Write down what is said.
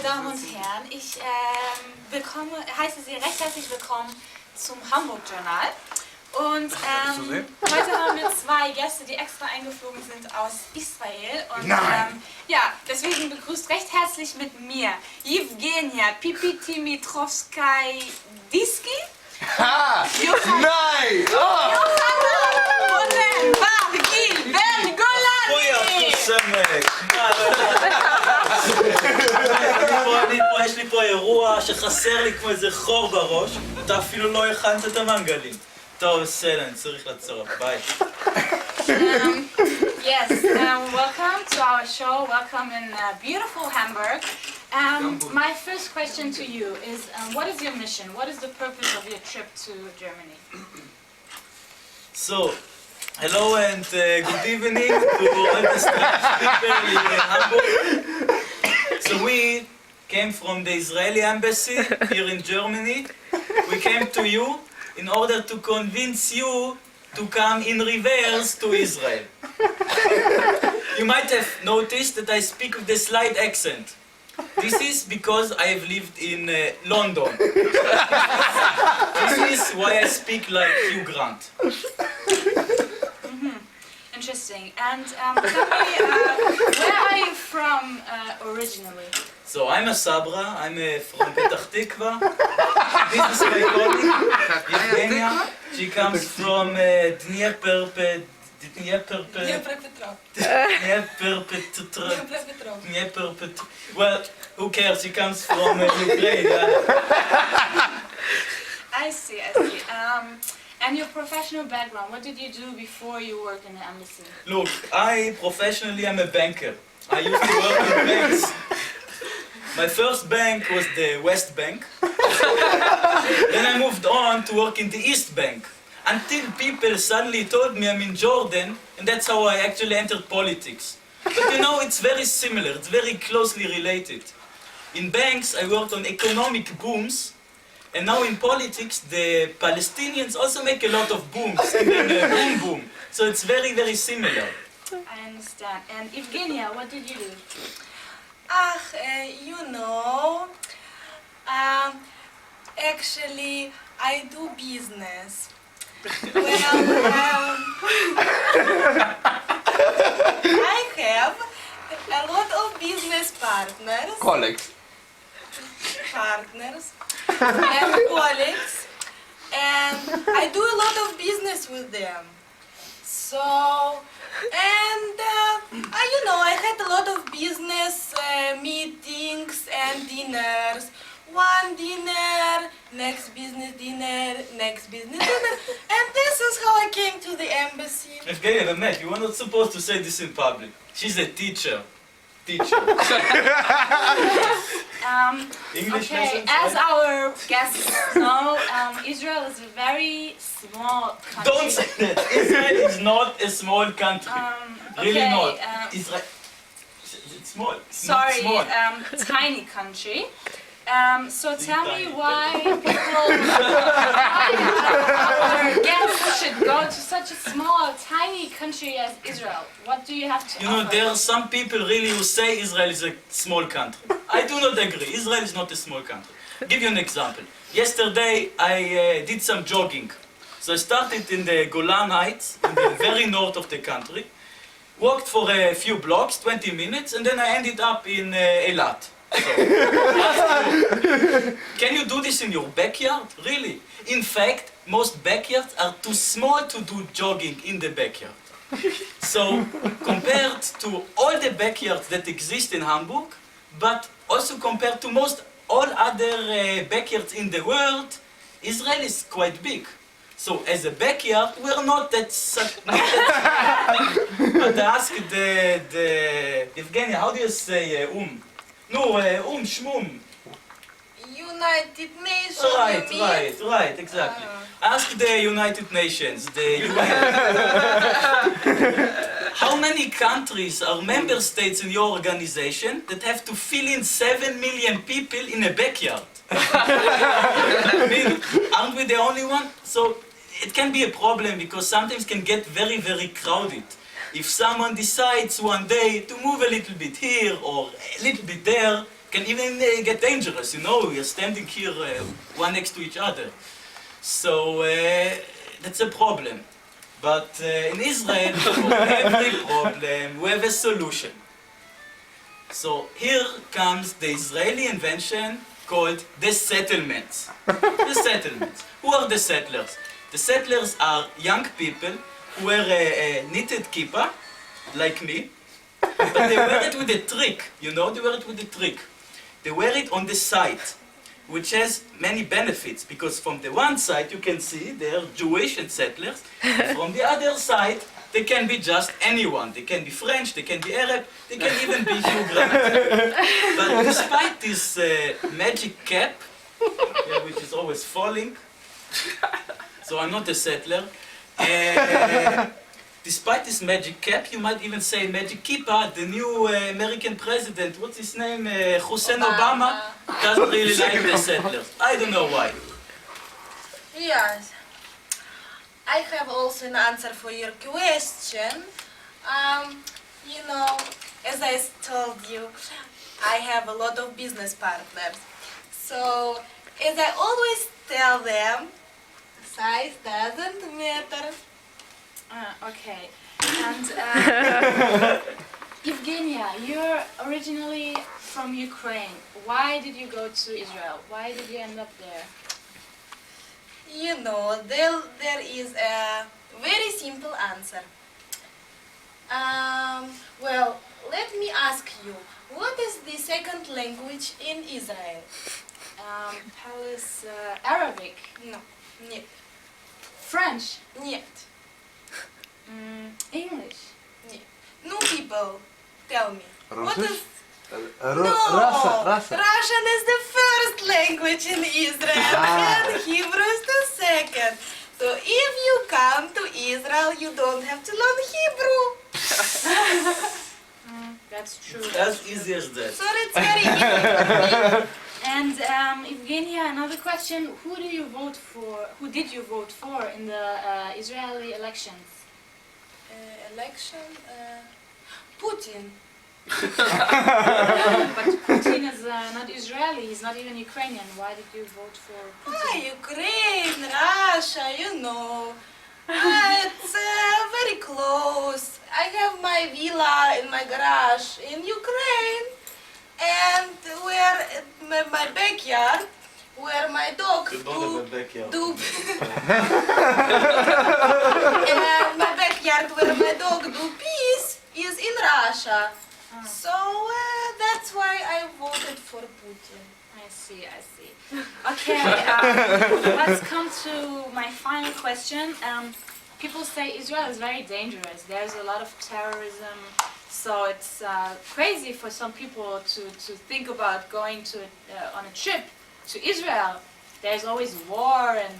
Meine Damen und Herren, ich heiße Sie recht herzlich willkommen zum Hamburg Journal. Und heute haben wir zwei Gäste, die extra eingeflogen sind aus Israel. Und ja, deswegen begrüßt recht herzlich mit mir Evgenia Pipitimitrovskai-Diski. Ha! Nein! יש לי פה אירוע שחסר לי כמו איזה חור בראש, אתה אפילו לא הכנת את המנגלים. טוב, בסדר, אני צריך לעצור, ביי. Yes, welcome to our show. Welcome in beautiful Hamburg. My first question to you is, what is your mission? What is the purpose of your trip to Germany? So, hello and good evening to all the strange people in Hamburg. So we came from the Israeli embassy here in Germany. We came to you in order to convince you to come in reverse to Israel. You might have noticed that I speak with a slight accent. This is because I have lived in London. This is why I speak like Hugh Grant. Interesting. And tell me, where are you from originally? So I'm a Sabra, I'm from Petach Tikva. This is my colleague, Evgenia. She comes from Dnieperpetrov. Well, who cares? She comes from Ukraine. I see, I see. And your professional background, what did you do before you worked in the embassy? Look, I professionally am a banker. I used to work in banks. My first bank was the West Bank. Then I moved on to work in the East Bank. Until people suddenly told me I'm in Jordan, and that's how I actually entered politics. But you know, it's very similar, it's very closely related. In banks, I worked on economic booms, and now in politics, the Palestinians also make a lot of booms, boom boom. So it's very, very similar. I understand. And Evgenia, what did you do? You know, actually, I do business. Well, I have a lot of business partners. Colleagues. And colleagues, and I do a lot of business with them. So, and you know, I had a lot of business meetings and dinners. One dinner, next business dinner, next business dinner, and this is how I came to the embassy. Evgenia, באמת, you are not supposed to say this in public. She's a teacher. English okay, lessons, as right? our guests know, Israel is a very small country. Don't say that! Israel is not a small country. Really okay, not. Israel... It's small. It's sorry, not small. tiny country. So tell me why our guests should go to such a small, tiny country as Israel. What do you have to You know, offer? there are some people really who say Israel is a small country. I do not agree. Israel is not a small country. Give you an example. Yesterday I did some jogging. So I started in the Golan Heights, in the very north of the country, walked for a few blocks, 20 minutes, and then I ended up in Eilat. So, can you do this in your backyard? Really? In fact, most backyards are too small to do jogging in the backyard. So, compared to all the backyards that exist in Hamburg, but also compared to most all other backyards in the world, Israel is quite big. So, as a backyard, we're not that But I asked Evgenia, how do you say No, shmum. United Nations. Right, exactly. Ask the United Nations, the UN. How many countries are member states in your organization that have to fill in 7 million people in a backyard? I mean, aren't we the only one? So it can be a problem because sometimes it can get very, very crowded. If someone decides one day to move a little bit here or a little bit there, can even get dangerous, you know, you're standing here one next to each other. So that's a problem. But in Israel, for every problem, we have a solution. So here comes the Israeli invention called the settlements. The settlements. Who are the settlers? The settlers are young people who wear a knitted kippah, like me, but they wear it with a trick, you know, they wear it with a trick. They wear it on the side, which has many benefits, because from the one side you can see they are Jewish and settlers, from the other side they can be just anyone. They can be French, they can be Arab, they can even be Hugh Grant. But despite this magic cap, which is always falling, so I'm not a settler, despite this magic cap, you might even say magic kippah, the new American president, what's his name, Hussein Obama, doesn't really like the settlers. I don't know why. Yes. I have also an answer for your question. You know, as I told you, I have a lot of business partners. So, as I always tell them, size doesn't matter. Okay. And Evgenia, you're originally from Ukraine. Why did you go to Israel? Why did you end up there? You know, there is a very simple answer. Well, let me ask you, what is the second language in Israel? Arabic. No, нет, French. нет, English. нет. No, people, tell me. What Russian? is... No, Russia. Russian is the first language in Israel and Hebrew is the second. So if you come to Israel, you don't have to learn Hebrew. That's true. As easy as that. So it's very easy. And Evgenia, another question: who do you vote for? Who did you vote for in the Israeli elections? Election, Putin. But Putin is not Israeli. He's not even Ukrainian. Why did you vote for Putin? Ukraine, Russia, you know. It's very close. I have my villa in my garage in Ukraine, and where my backyard, where my dog You don't have a backyard. and my backyard where my dog do peace is in Russia. So that's why I voted for Putin. I see. Okay, let's come to my final question. People say Israel is very dangerous. There's a lot of terrorism, so it's crazy for some people to think about going to on a trip to Israel. There's always war and